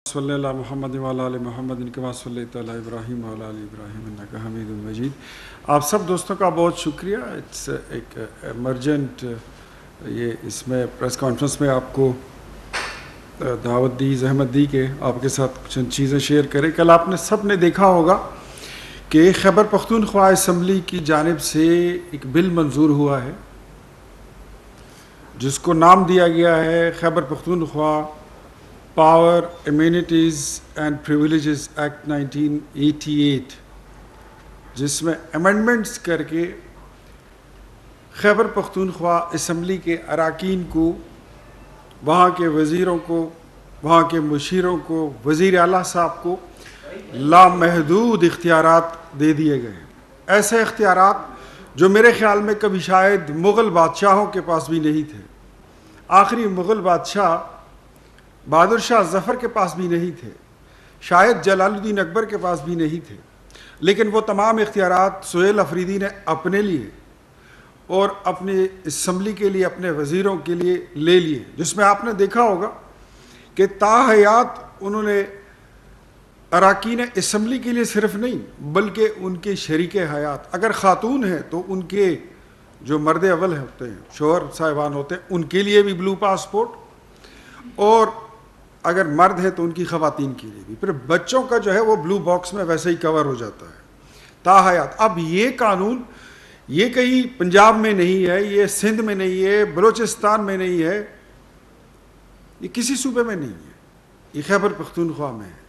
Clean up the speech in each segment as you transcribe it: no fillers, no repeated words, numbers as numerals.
صلی اللہ محمد وعلی آل محمد کما صلیت علی ابراہیم وعلی آل ابراہیم انک حمید مجید۔ آپ سب دوستوں کا بہت شکریہ۔ اٹس ایک ایمرجنٹ اس میں پریس کانفرنس میں آپ کو دعوت دی، زحمت دی کہ آپ کے ساتھ چند چیزیں شیئر کریں۔ کل آپ نے سب نے دیکھا ہوگا کہ خیبر پختونخوا اسمبلی کی جانب سے ایک بل منظور ہوا ہے جس کو نام دیا گیا ہے Khyber Pakhtunkhwa power immunities and privileges act 1988، جس میں امینڈمنٹس کر کے خیبر پختونخوا اسمبلی کے اراکین کو، وہاں کے وزیروں کو، وہاں کے مشیروں کو، وزیر اعلیٰ صاحب کو لامحدود اختیارات دے دیے گئے ہیں۔ ایسے اختیارات جو میرے خیال میں کبھی شاید مغل بادشاہوں کے پاس بھی نہیں تھے۔ آخری مغل بادشاہ بہادر شاہ ظفر کے پاس بھی نہیں تھے، شاید جلال الدین اکبر کے پاس بھی نہیں تھے، لیکن وہ تمام اختیارات سہیل افریدی نے اپنے لیے اور اپنی اسمبلی کے لیے، اپنے وزیروں کے لیے لے لیے، جس میں آپ نے دیکھا ہوگا کہ تاحیات انہوں نے اراکین اسمبلی کے لیے صرف نہیں بلکہ ان کے شریک حیات، اگر خاتون ہیں تو ان کے جو مرد اول ہوتے ہیں، شوہر صاحبان ہوتے ہیں، ان کے لیے بھی بلو پاسپورٹ، اور اگر مرد ہے تو ان کی خواتین کے لیے بھی، پھر بچوں کا جو ہے وہ بلو باکس میں ویسے ہی کور ہو جاتا ہے تاحیات۔ اب یہ قانون یہ کہیں پنجاب میں نہیں ہے، یہ سندھ میں نہیں ہے، بلوچستان میں نہیں ہے، یہ کسی صوبے میں نہیں ہے، یہ خیبر پختونخوا میں ہے۔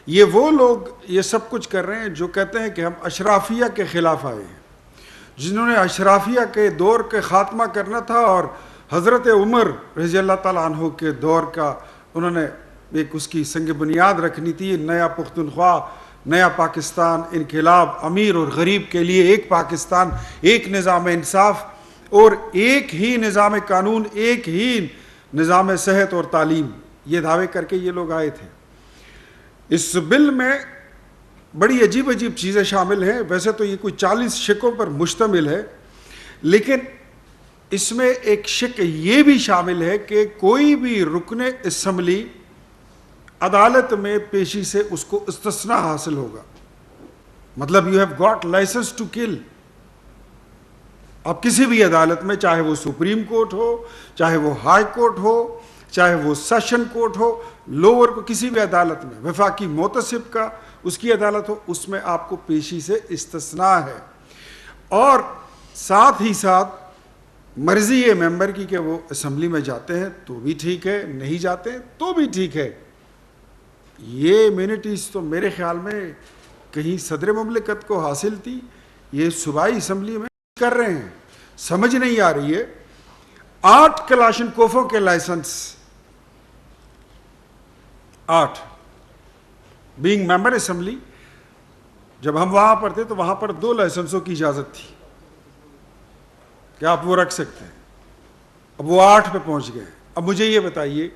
یہ وہ لوگ یہ سب کچھ کر رہے ہیں جو کہتے ہیں کہ ہم اشرافیہ کے خلاف آئے ہیں، جنہوں نے اشرافیہ کے دور کے خاتمہ کرنا تھا، اور حضرت عمر رضی اللہ تعالیٰ عنہ کے دور کا انہوں نے ایک اس کی سنگ بنیاد رکھنی تھی، نیا پختونخوا، نیا پاکستان، انقلاب، امیر اور غریب کے لیے ایک پاکستان، ایک نظام انصاف اور ایک ہی نظام قانون، ایک ہی نظام صحت اور تعلیم، یہ دعوے کر کے یہ لوگ آئے تھے۔ اس بل میں بڑی عجیب عجیب چیزیں شامل ہیں، ویسے تو یہ کوئی 40 شقوں پر مشتمل ہے، لیکن اس میں ایک شق یہ بھی شامل ہے کہ کوئی بھی رکن اسمبلی عدالت میں پیشی سے اس کو استثناء حاصل ہوگا، مطلب you have got license to kill. اب کسی بھی عدالت میں، چاہے وہ سپریم کورٹ ہو، چاہے وہ ہائی کورٹ ہو، چاہے وہ سیشن کورٹ ہو، لوور کو، کسی بھی عدالت میں، وفاقی محتسب کا اس کی عدالت ہو، اس میں آپ کو پیشی سے استثناء ہے۔ اور ساتھ ہی ساتھ مرضی ہے ممبر کی کہ وہ اسمبلی میں جاتے ہیں تو بھی ٹھیک ہے، نہیں جاتے تو بھی ٹھیک ہے۔ یہ امیونٹیز تو میرے خیال میں کہیں صدر مملکت کو حاصل تھی، یہ صوبائی اسمبلی میں کر رہے ہیں، سمجھ نہیں آ رہی ہے۔ 8 کلاشنکوفوں کے لائسنس، 8 بینگ ممبر اسمبلی، جب ہم وہاں پر تھے تو وہاں پر 2 لائسنسوں کی اجازت تھی کہ آپ وہ رکھ سکتے ہیں، اب وہ 8 پہ پہنچ گئے۔ اب مجھے یہ بتائیے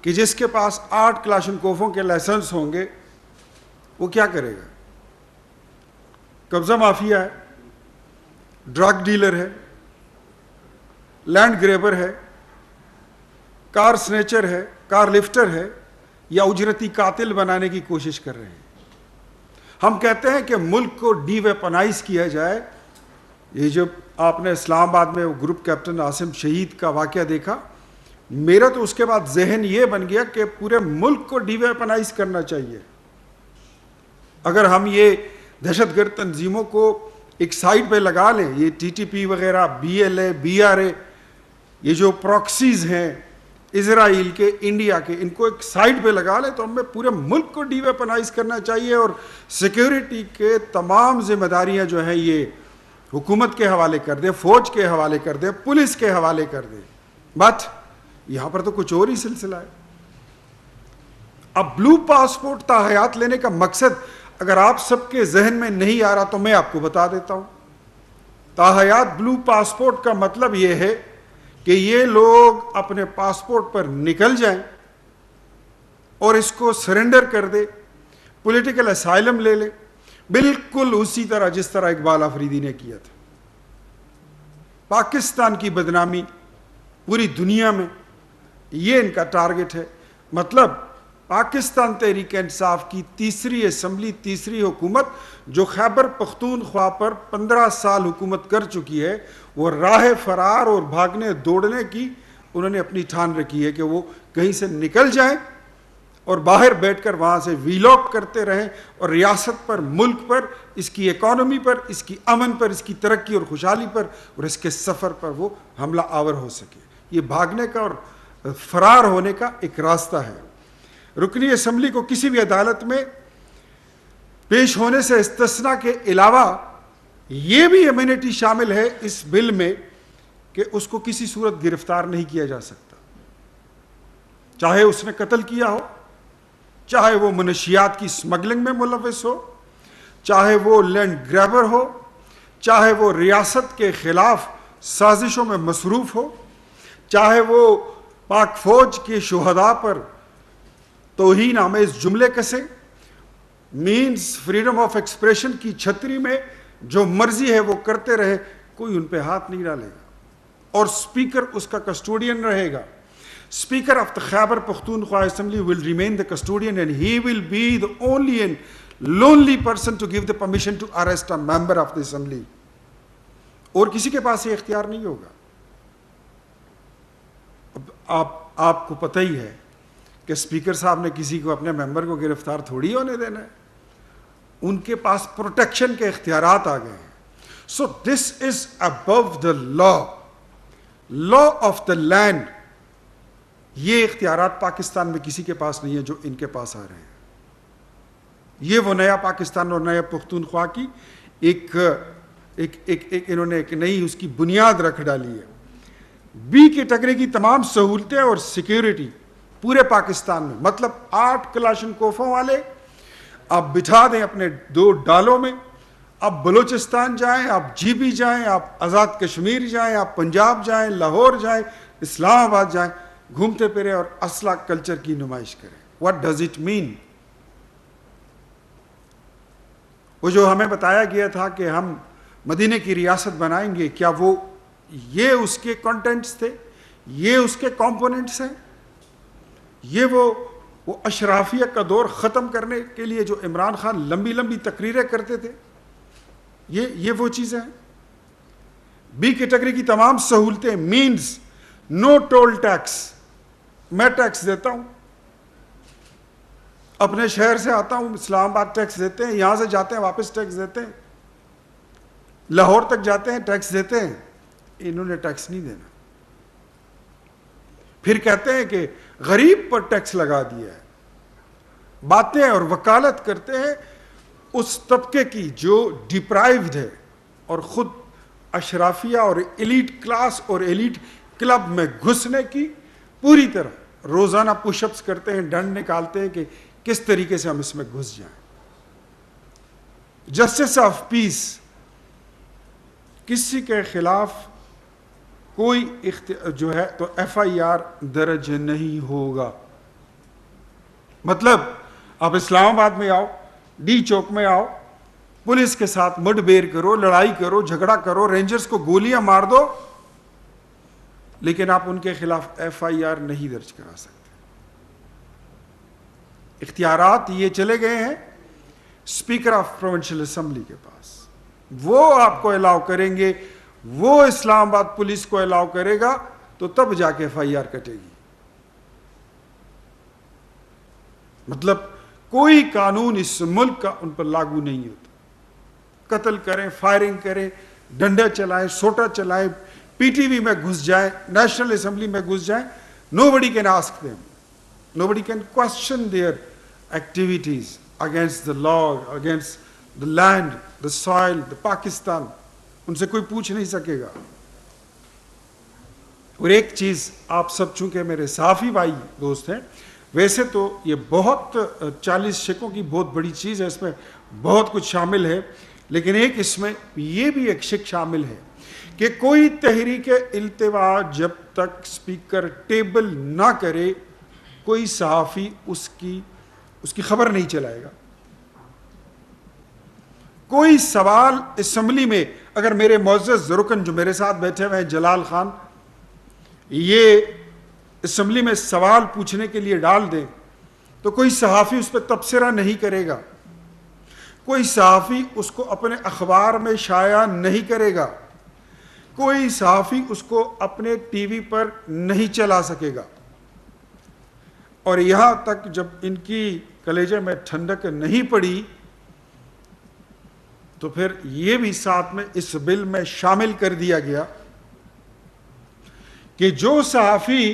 کہ جس کے پاس 8 کلاشنکوفوں کے لائسنس ہوں گے وہ کیا کرے گا؟ قبضہ مافیا ہے، ڈرگ ڈیلر ہے، لینڈ گریبر ہے، کار سنیچر ہے، کار لفٹر ہے، یا اجرتی قاتل بنانے کی کوشش کر رہے ہیں۔ ہم کہتے ہیں کہ ملک کو ڈی ویپنائز کیا جائے۔ یہ جب آپ نے اسلام آباد میں گروپ کیپٹن عاصم شہید کا واقعہ دیکھا، میرا تو اس کے بعد ذہن یہ بن گیا کہ پورے ملک کو ڈی ویپنائز کرنا چاہیے۔ اگر ہم یہ دہشت گرد تنظیموں کو ایک سائڈ پہ لگا لیں، یہ ٹی ٹی پی وغیرہ، B L A, B R A, یہ جو پراکسیز ہیں اسرائیل کے، انڈیا کے، ان کو ایک سائڈ پہ لگا لیں تو ہمیں پورے ملک کو ڈی ویپنائز کرنا چاہیے، اور سیکیورٹی کے تمام ذمہ داریاں جو ہیں یہ حکومت کے حوالے کر دے، فوج کے حوالے کر دے، پولیس کے حوالے کر دے۔ بٹ یہاں پر تو کچھ اور ہی سلسلہ ہے۔ اب بلو پاسپورٹ تاحیات لینے کا مقصد اگر آپ سب کے ذہن میں نہیں آ رہا تو میں آپ کو بتا دیتا ہوں۔ تاحیات بلو پاسپورٹ کا مطلب یہ ہے کہ یہ لوگ اپنے پاسپورٹ پر نکل جائیں اور اس کو سرنڈر کر دے، پولیٹیکل اسائلم لے لے، بالکل اسی طرح جس طرح اقبال آفریدی نے کیا تھا۔ پاکستان کی بدنامی پوری دنیا میں، یہ ان کا ٹارگٹ ہے۔ مطلب پاکستان تحریک انصاف کی تیسری اسمبلی، تیسری حکومت جو خیبر پختونخوا پر 15 سال حکومت کر چکی ہے، وہ راہ فرار اور بھاگنے دوڑنے کی انہوں نے اپنی ٹھان رکھی ہے کہ وہ کہیں سے نکل جائیں اور باہر بیٹھ کر وہاں سے ویلاگ کرتے رہیں اور ریاست پر، ملک پر، اس کی اکانومی پر، اس کی امن پر، اس کی ترقی اور خوشحالی پر اور اس کے سفر پر وہ حملہ آور ہو سکے۔ یہ بھاگنے کا اور فرار ہونے کا ایک راستہ ہے۔ رکنی اسمبلی کو کسی بھی عدالت میں پیش ہونے سے استثناء کے علاوہ یہ بھی امیونٹی شامل ہے اس بل میں کہ اس کو کسی صورت گرفتار نہیں کیا جا سکتا، چاہے اس نے قتل کیا ہو، چاہے وہ منشیات کی سمگلنگ میں ملوث ہو، چاہے وہ لینڈ گریبر ہو، چاہے وہ ریاست کے خلاف سازشوں میں مصروف ہو، چاہے وہ پاک فوج کے شہداء پر توہین آمیز جملے کسے، مینز فریڈم آف ایکسپریشن کی چھتری میں جو مرضی ہے وہ کرتے رہے، کوئی ان پہ ہاتھ نہیں ڈالے گا، اور اسپیکر اس کا کسٹوڈین رہے گا۔ Speaker of the Khyber Pakhtunkhwa Assembly will remain the custodian and he will be the only and lonely person to give the permission to arrest a member of the assembly. اور کسی کے پاس یہ اختیار نہیں ہوگا۔ اب آپ کو پتہ ہی ہے کہ اسپیکر صاحب نے کسی کو اپنے ممبر کو گرفتار تھوڑی ہونے دینا ہے، ان کے پاس پروٹیکشن کے اختیارات آ گئے ہیں۔ So this is above the law of the land. یہ اختیارات پاکستان میں کسی کے پاس نہیں ہے جو ان کے پاس آ رہے ہیں۔ یہ وہ نیا پاکستان اور نیا پختونخوا کی ایک انہوں نے ایک نئی اس کی بنیاد رکھ ڈالی ہے۔ بی کیٹیگری کی تمام سہولتیں اور سیکیورٹی پورے پاکستان میں، مطلب 8 کلاشنکوفوں والے آپ بٹھا دیں اپنے 2 ڈالوں میں، آپ بلوچستان جائیں، آپ جی بی جائیں، آپ آزاد کشمیر جائیں، آپ پنجاب جائیں، لاہور جائیں، اسلام آباد جائیں، گھومتے پھرے اور اصلہ کلچر کی نمائش کریں۔ What does it mean؟ وہ جو ہمیں بتایا گیا تھا کہ ہم مدینہ کی ریاست بنائیں گے، کیا وہ یہ اس کے کنٹینٹس تھے، یہ اس کے کمپوننٹس ہیں، یہ وہ اشرافیہ کا دور ختم کرنے کے لیے جو عمران خان لمبی لمبی تقریریں کرتے تھے، یہ وہ چیزیں ہیں۔ بی کیٹیگری کی تمام سہولتیں مینز نو ٹول ٹیکس، میں ٹیکس دیتا ہوں، اپنے شہر سے آتا ہوں اسلام آباد ٹیکس دیتے ہیں، یہاں سے جاتے ہیں واپس ٹیکس دیتے ہیں، لاہور تک جاتے ہیں ٹیکس دیتے ہیں، انہوں نے ٹیکس نہیں دینا۔ پھر کہتے ہیں کہ غریب پر ٹیکس لگا دیا ہے، باتیں اور وکالت کرتے ہیں اس طبقے کی جو ڈپرائیوڈ ہے اور خود اشرافیہ اور ایلیٹ کلاس اور ایلیٹ کلب میں گھسنے کی پوری طرح روزانہ پش اپس کرتے ہیں، ڈنڈ نکالتے ہیں کہ کس طریقے سے ہم اس میں گھس جائیں۔ جسٹس آف پیس، کسی کے خلاف کوئی جو ہے تو ایف آئی آر درج نہیں ہوگا۔ مطلب آپ اسلام آباد میں آؤ، ڈی چوک میں آؤ، پولیس کے ساتھ مڈ بیر کرو، لڑائی کرو، جھگڑا کرو، رینجرز کو گولیاں مار دو، لیکن آپ ان کے خلاف ایف آئی آر نہیں درج کرا سکتے۔ اختیارات یہ چلے گئے ہیں اسپیکر آف پروونشل اسمبلی کے پاس، وہ آپ کو الاؤ کریں گے، وہ اسلام آباد پولیس کو الاؤ کرے گا تو تب جا کے ایف آئی آر کٹے گی۔ مطلب کوئی قانون اس ملک کا ان پر لاگو نہیں ہوتا۔ قتل کریں، فائرنگ کریں، ڈنڈا چلائیں، سوٹا چلائیں، پی ٹی وی میں گھس جائیں، نیشنل اسمبلی میں گھس جائیں، nobody can ask them, nobody can question their activities against the law, against the land, the soil, the Pakistan. ان سے کوئی پوچھ نہیں سکے گا۔ اور ایک چیز آپ سب چونکہ میرے صحافی بھائی دوست ہیں، ویسے تو یہ بہت 40 شکوں کی بہت بڑی چیز ہے، اس میں بہت کچھ شامل ہے، لیکن ایک اس میں یہ بھی ایک شک شامل ہے کہ کوئی تحریک التوا جب تک اسپیکر ٹیبل نہ کرے کوئی صحافی اس کی خبر نہیں چلائے گا۔ کوئی سوال اسمبلی میں اگر میرے معزز رکن جو میرے ساتھ بیٹھے ہوئے ہیں جلال خان، یہ اسمبلی میں سوال پوچھنے کے لیے ڈال دیں تو کوئی صحافی اس پہ تبصرہ نہیں کرے گا، کوئی صحافی اس کو اپنے اخبار میں شائع نہیں کرے گا، کوئی صحافی اس کو اپنے ٹی وی پر نہیں چلا سکے گا۔ اور یہاں تک جب ان کی کلیجے میں ٹھنڈک نہیں پڑی تو پھر یہ بھی ساتھ میں اس بل میں شامل کر دیا گیا کہ جو صحافی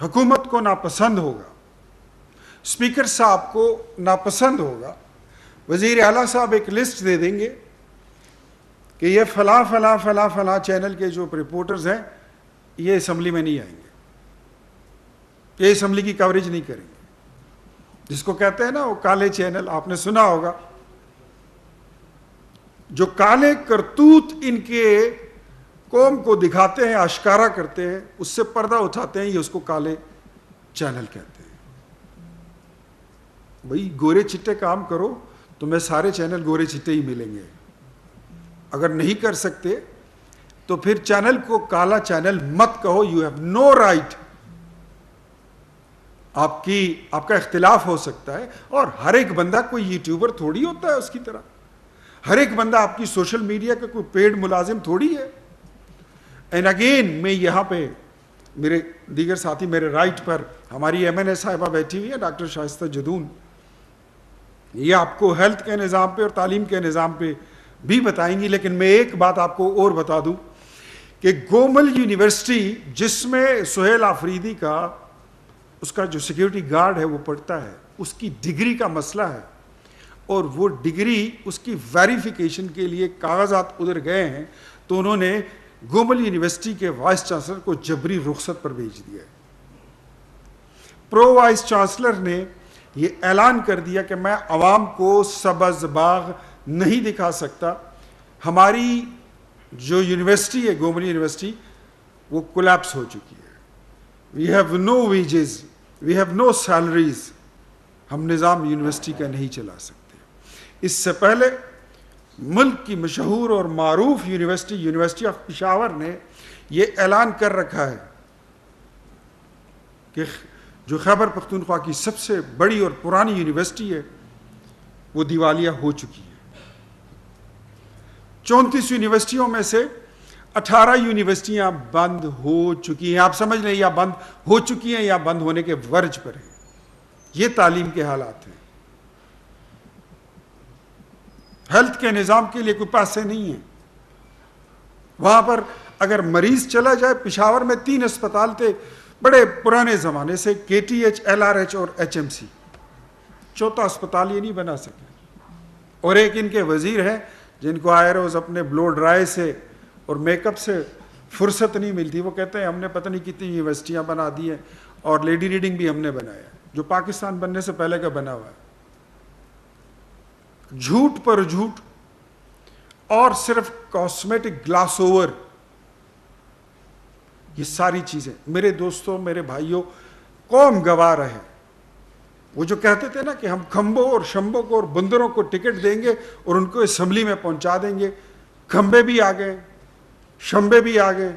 حکومت کو ناپسند ہوگا، اسپیکر صاحب کو ناپسند ہوگا، وزیر اعلیٰ صاحب ایک لسٹ دے دیں گے کہ یہ فلاں فلاں فلاں فلاں چینل کے جو رپورٹرز ہیں یہ اسمبلی میں نہیں آئیں گے، یہ اسمبلی کی کوریج نہیں کریں گے، جس کو کہتے ہیں نا وہ کالے چینل، آپ نے سنا ہوگا، جو کالے کرتوت ان کے قوم کو دکھاتے ہیں، آشکارا کرتے ہیں، اس سے پردہ اٹھاتے ہیں، یہ اس کو کالے چینل کہتے ہیں۔ بھئی گورے چٹے کام کرو، تمہیں سارے چینل گورے چٹے ہی ملیں گے، اگر نہیں کر سکتے تو پھر چینل کو کالا چینل مت کہو، یو ہیو نو رائٹ۔ آپ کا اختلاف ہو سکتا ہے، اور ہر ایک بندہ کوئی یوٹیوبر تھوڑی ہوتا ہے اس کی طرح، ہر ایک بندہ آپ کی سوشل میڈیا کا کوئی پیڈ ملازم تھوڑی ہے۔ اینڈ اگین میں یہاں پہ میرے دیگر ساتھی میرے رائٹ پر ہماری ایم این اے صاحبہ بیٹھی ہوئی ہے ڈاکٹر شائستہ جدون، یہ آپ کو ہیلتھ کے نظام پہ اور تعلیم کے نظام پہ بھی بتائیں گی، لیکن میں ایک بات آپ کو اور بتا دوں کہ گومل یونیورسٹی جس میں سہیل آفریدی کا اس کا جو سیکیورٹی گارڈ ہے وہ پڑھتا ہے، اس کی ڈگری کا مسئلہ ہے، اور وہ ڈگری اس کی ویریفیکیشن کے لیے کاغذات ادھر گئے ہیں تو انہوں نے گومل یونیورسٹی کے وائس چانسلر کو جبری رخصت پر بھیج دیا ہے۔ پرو وائس چانسلر نے یہ اعلان کر دیا کہ میں عوام کو سبز باغ نہیں دکھا سکتا، ہماری جو یونیورسٹی ہے گومل یونیورسٹی وہ کولیپس ہو چکی ہے، we have no wages, we have no salaries, ہم نظام یونیورسٹی کا نہیں چلا سکتے۔ اس سے پہلے ملک کی مشہور اور معروف یونیورسٹی آف پشاور نے یہ اعلان کر رکھا ہے کہ جو خیبر پختونخوا کی سب سے بڑی اور پرانی یونیورسٹی ہے وہ دیوالیہ ہو چکی ہے۔ 34 یونیورسٹیوں میں سے 18 یونیورسٹیاں بند ہو چکی ہیں۔ آپ سمجھ لیں یا بند ہو چکی ہیں یا بند ہونے کے ورج پر ہیں۔ یہ تعلیم کے حالات ہیں۔ ہیلتھ کے نظام کے لیے کوئی پیسے نہیں ہیں، وہاں پر اگر مریض چلا جائے، پشاور میں 3 اسپتال تھے بڑے پرانے زمانے سے، K T H, L R H اور ایچ ایم سی، 4تھا اسپتال یہ نہیں بنا سکے۔ اور ایک ان کے وزیر ہیں جن کو آئے روز اپنے بلو ڈرائی سے اور میک اپ سے فرصت نہیں ملتی، وہ کہتے ہیں ہم نے پتہ نہیں کتنی یونیورسٹیاں بنا دی ہیں اور لیڈی ریڈنگ بھی ہم نے بنایا جو پاکستان بننے سے پہلے کا بنا ہوا ہے۔ جھوٹ پر جھوٹ، اور صرف کاسمیٹک گلاس اوور، یہ ساری چیزیں میرے دوستوں، میرے بھائیوں، قوم گوار ہے۔ وہ جو کہتے تھے نا کہ ہم کھمبوں اور شمبوں کو اور بندروں کو ٹکٹ دیں گے اور ان کو اسمبلی میں پہنچا دیں گے، کھمبے بھی آ گئے، شمبے بھی آ گئے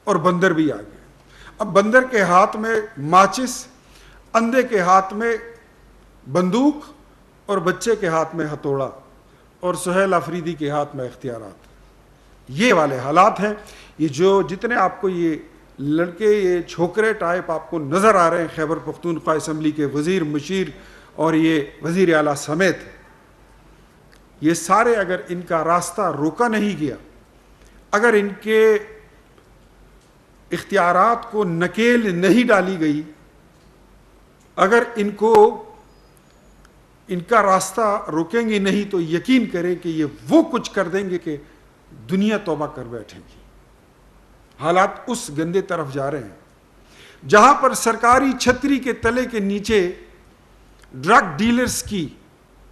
اور بندر بھی آ گئے۔ اب بندر کے ہاتھ میں ماچس، اندھے کے ہاتھ میں بندوق اور بچے کے ہاتھ میں ہتھوڑا، اور سہیل آفریدی کے ہاتھ میں اختیارات۔ یہ والے حالات ہیں۔ یہ جو جتنے آپ کو یہ لڑکے، یہ چھوکرے ٹائپ آپ کو نظر آ رہے ہیں خیبر پختونخوا اسمبلی کے وزیر، مشیر اور یہ وزیر اعلیٰ سمیت، یہ سارے اگر ان کا راستہ روکا نہیں گیا، اگر ان کے اختیارات کو نکیل نہیں ڈالی گئی، اگر ان کو ان کا راستہ روکیں گے نہیں تو یقین کریں کہ یہ وہ کچھ کر دیں گے کہ دنیا توبہ کر بیٹھے گی۔ حالات اس گندے طرف جا رہے ہیں جہاں پر سرکاری چھتری کے تلے کے نیچے ڈرگ ڈیلرز کی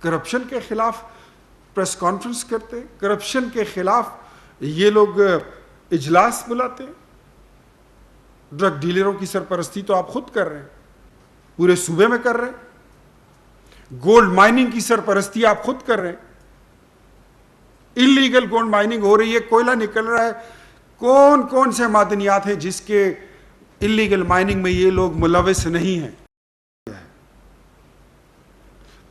کرپشن کے خلاف پریس کانفرنس کرتے، کرپشن کے خلاف یہ لوگ اجلاس بلاتے۔ ڈرگ ڈیلروں کی سرپرستی تو آپ خود کر رہے ہیں، پورے صوبے میں کر رہے ہیں۔ گولڈ مائننگ کی سرپرستی آپ خود کر رہے ہیں، اللیگل گولڈ مائننگ ہو رہی ہے، کوئلہ نکل رہا ہے۔ کون کون سے معدنیات ہیں جس کے اللیگل مائننگ میں یہ لوگ ملوث نہیں ہیں؟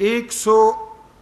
100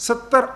70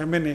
MNA।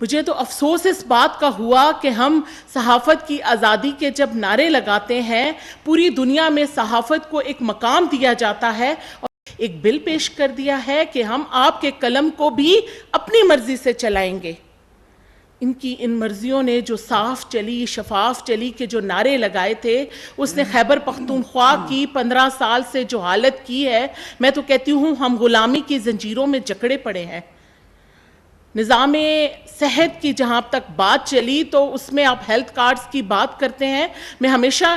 مجھے تو افسوس اس بات کا ہوا کہ ہم صحافت کی آزادی کے جب نعرے لگاتے ہیں، پوری دنیا میں صحافت کو ایک مقام دیا جاتا ہے، اور ایک بل پیش کر دیا ہے کہ ہم آپ کے قلم کو بھی اپنی مرضی سے چلائیں گے۔ ان کی ان مرضیوں نے جو صاف چلی، شفاف چلی کے جو نعرے لگائے تھے، اس نے خیبر پختونخوا کی 15 سال سے جو حالت کی ہے، میں تو کہتی ہوں ہم غلامی کی زنجیروں میں جکڑے پڑے ہیں۔ نظام صحت کی جہاں تک بات چلی تو اس میں آپ ہیلتھ کارڈز کی بات کرتے ہیں۔ میں ہمیشہ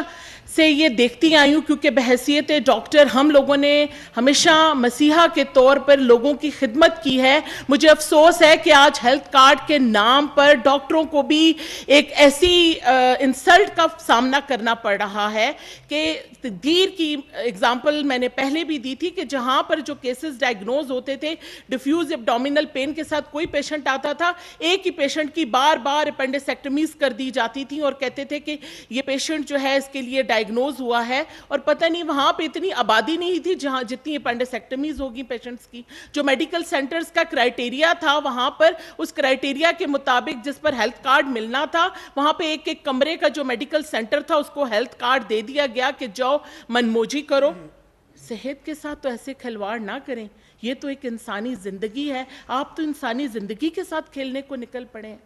سے یہ دیکھتی آئی ہوں، کیونکہ بحیثیت ڈاکٹر ہم لوگوں نے ہمیشہ مسیحا کے طور پر لوگوں کی خدمت کی ہے۔ مجھے افسوس ہے کہ آج ہیلتھ کارڈ کے نام پر ڈاکٹروں کو بھی ایک ایسی انسلٹ کا سامنا کرنا پڑ رہا ہے کہ دیر کی اگزامپل میں نے پہلے بھی دی تھی کہ جہاں پر جو کیسز ڈائیگنوز ہوتے تھے ڈیفیوز ایبڈومینل پین کے ساتھ، کوئی پیشنٹ آتا تھا، ایک ہی پیشنٹ کی بار بار اپینڈیسیکٹمیز کر دی جاتی تھی اور کہتے تھے کہ یہ پیشنٹ جو ہے اس کے لیے ڈائیگنوز ہوا ہے، اور پتہ نہیں وہاں پہ اتنی آبادی نہیں تھی جہاں جتنی اپینڈیسیکٹمیز ہوگی پیشنٹس کی۔ جو میڈیکل سینٹرز کا کرائیٹیریا تھا، وہاں پر اس کرائیٹیریا کے مطابق جس پر ہیلتھ کارڈ ملنا تھا، وہاں پہ ایک ایک کمرے کا جو میڈیکل سینٹر تھا اس کو ہیلتھ کارڈ دے دیا گیا کہ جاؤ منموجی کرو۔ صحت کے ساتھ تو ایسے کھلواڑ نہ کریں، یہ تو ایک انسانی زندگی ہے۔ آپ تو انسانی زندگی کے ساتھ کھیلنے کو نکل پڑے ہیں۔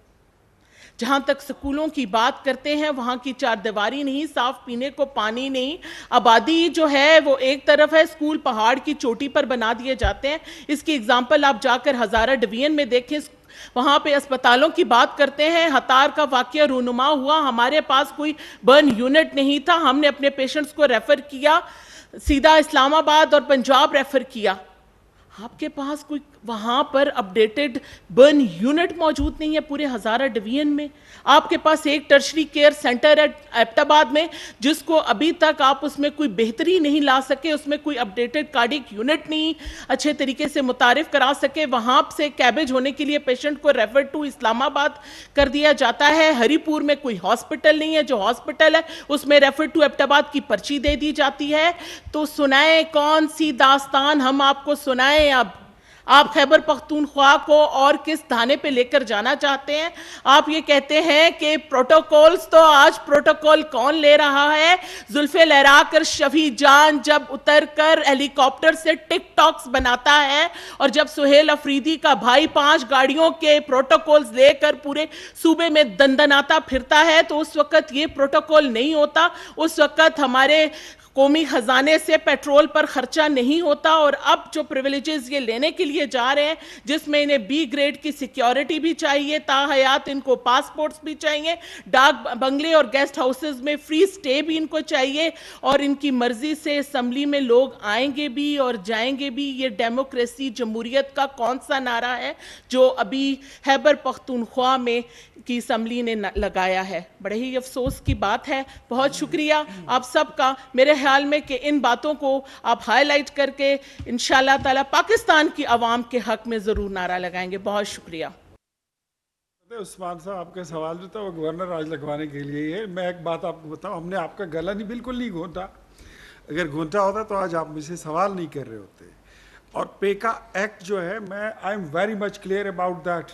جہاں تک سکولوں کی بات کرتے ہیں، وہاں کی چار دیواری نہیں، صاف پینے کو پانی نہیں، آبادی جو ہے وہ ایک طرف ہے، سکول پہاڑ کی چوٹی پر بنا دیے جاتے ہیں۔ اس کی اگزامپل آپ جا کر ہزارہ ڈویژن میں دیکھیں، وہاں پہ اسپتالوں کی بات کرتے ہیں۔ ہتار کا واقعہ رونما ہوا، ہمارے پاس کوئی برن یونٹ نہیں تھا، ہم نے اپنے پیشنٹس کو ریفر کیا، سیدھا اسلام آباد اور پنجاب ریفر کیا۔ آپ کے پاس کوئی وہاں پر اپڈیٹڈ برن یونٹ موجود نہیں ہے پورے ہزارہ ڈویژن میں۔ آپ کے پاس ایک ٹرشری کیئر سینٹر ہے ایبٹ آباد میں، جس کو ابھی تک آپ اس میں کوئی بہتری نہیں لا سکے، اس میں کوئی اپڈیٹڈ کارڈک یونٹ نہیں اچھے طریقے سے متعارف کرا سکے۔ وہاں سے کیبج ہونے کے لیے پیشنٹ کو ریفر ٹو اسلام آباد کر دیا جاتا ہے۔ ہری پور میں کوئی ہاسپٹل نہیں ہے، جو ہاسپٹل ہے اس میں ریفر ٹو ایبٹ آباد کی پرچی دے دی جاتی ہے۔ تو سنائیں کون سی داستان ہم آپ کو سنائیں؟ اب آپ خیبر پختونخوا کو اور کس دھانے پہ لے کر جانا چاہتے ہیں؟ آپ یہ کہتے ہیں کہ پروٹوکولز، تو آج پروٹوکول کون لے رہا ہے؟ زلفے لہرا کر شفیع جان جب اتر کر ہیلی کاپٹر سے ٹک ٹاکس بناتا ہے، اور جب سہیل افریدی کا بھائی 5 گاڑیوں کے پروٹوکولز لے کر پورے صوبے میں دندناتا پھرتا ہے، تو اس وقت یہ پروٹوکول نہیں ہوتا۔ اس وقت ہمارے قومی خزانے سے پیٹرول پر خرچہ نہیں ہوتا، اور اب جو پریویلیجز یہ لینے کے لیے جا رہے ہیں، جس میں انہیں بی گریڈ کی سیکیورٹی بھی چاہیے، تاحیات ان کو پاسپورٹس بھی چاہیے، ڈاک بنگلے اور گیسٹ ہاؤسز میں فری سٹے بھی ان کو چاہیے، اور ان کی مرضی سے اسمبلی میں لوگ آئیں گے بھی اور جائیں گے بھی۔ یہ ڈیموکریسی، جمہوریت کا کون سا نعرہ ہے جو ابھی خیبر پختونخوا میں کی اسمبلی نے لگایا ہے؟ بڑے ہی افسوس کی بات ہے۔ بہت شکریہ آپ سب کا۔ میرے خیال میں کہ ان باتوں کو آپ ہائی لائٹ کر کے انشاءاللہ تعالی پاکستان کی عوام کے حق میں ضرور نعرہ لگائیں گے۔ بہت شکریہ۔ عثمان صاحب، آپ کا سوال جو تھا وہ گورنر آج لگوانے کے لیے ہی ہے۔ میں ایک بات آپ کو بتاؤں، ہم نے آپ کا گلا بالکل نہیں گھونٹا۔ اگر گھونٹا ہوتا تو آج آپ مجھ سے سوال نہیں کر رہے ہوتے۔ اور پیکا ایکٹ جو ہے، میں I am very much clear about that.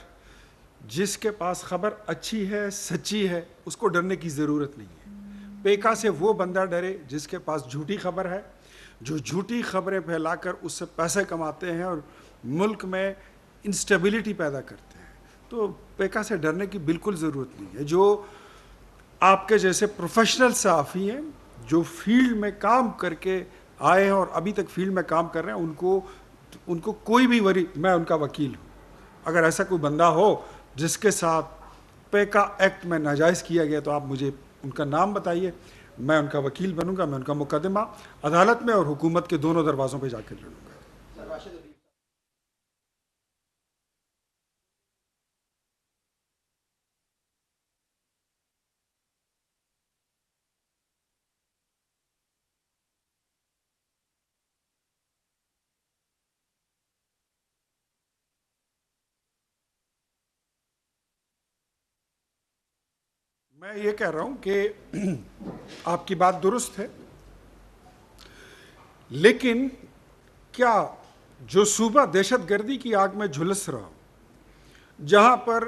جس کے پاس خبر اچھی ہے، سچی ہے، اس کو ڈرنے کی ضرورت نہیں ہے۔ پیکا سے وہ بندہ ڈرے جس کے پاس جھوٹی خبر ہے، جو جھوٹی خبریں پھیلا کر اس سے پیسے کماتے ہیں اور ملک میں انسٹیبلٹی پیدا کرتے ہیں۔ تو پیکا سے ڈرنے کی بالکل ضرورت نہیں ہے۔ جو آپ کے جیسے پروفیشنل صحافی ہیں، جو فیلڈ میں کام کر کے آئے ہیں اور ابھی تک فیلڈ میں کام کر رہے ہیں، ان کو کوئی بھی وری، میں ان کا وکیل ہوں۔ اگر ایسا کوئی بندہ ہو جس کے ساتھ پیکا ایکٹ میں ناجائز کیا گیا، تو آپ مجھے ان کا نام بتائیے، میں ان کا وکیل بنوں گا، میں ان کا مقدمہ عدالت میں اور حکومت کے دونوں دروازوں پہ جا کے لڑوں گا۔ میں یہ کہہ رہا ہوں کہ آپ کی بات درست ہے، لیکن کیا جو صوبہ دہشت گردی کی آگ میں جھلس رہا ہو، جہاں پر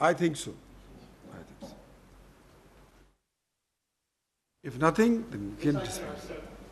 I think so. I think so. If nothing, then we can dismiss.